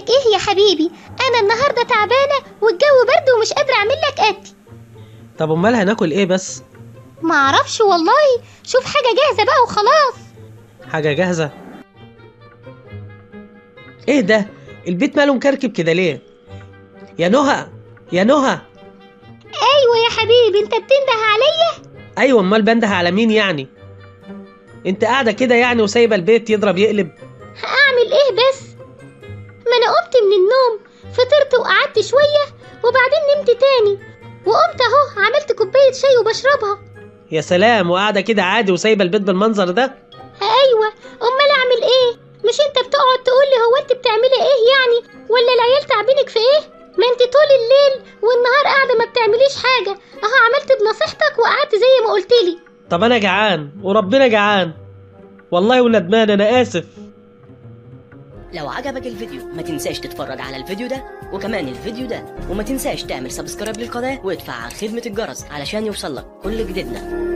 لك ايه يا حبيبي؟ انا النهارده تعبانه والجو برد ومش قادره اعمل لك اكل. طب امال هناكل ايه بس؟ معرفش والله، شوف حاجه جاهزه بقى وخلاص. حاجه جاهزه؟ ايه ده؟ البيت ماله مكركب كده ليه؟ يا نهى، يا نهى. ايوه يا حبيبي، انت بتنده عليا؟ ايوه، امال بنده على مين يعني؟ انت قاعده كده يعني وسايبه البيت يضرب يقلب؟ هعمل ايه بس؟ ما انا قمت من النوم، فطرت وقعدت شويه وبعدين نمت تاني، وقمت اهو عملت كوبايه شاي وبشربها. يا سلام، وقاعده كده عادي وسايبه البيت بالمنظر ده؟ ايوه، امال اعمل ايه؟ مش انت بتقعد تقولي هو انت بتعملي ايه يعني؟ ولا العيال تعبينك في ايه؟ ما انت طول الليل والنهار قاعده ما بتعمليش حاجه، اهو عملت بنصيحتك وقعدت زي ما قلتلي. طب انا جعان وربنا جعان والله وندمان، انا اسف. لو عجبك الفيديو ما تنساش تتفرج على الفيديو ده وكمان الفيديو ده، وما تنساش تعمل سبسكرايب للقناة وادفع على خدمة الجرس علشان يوصلك كل جديدنا.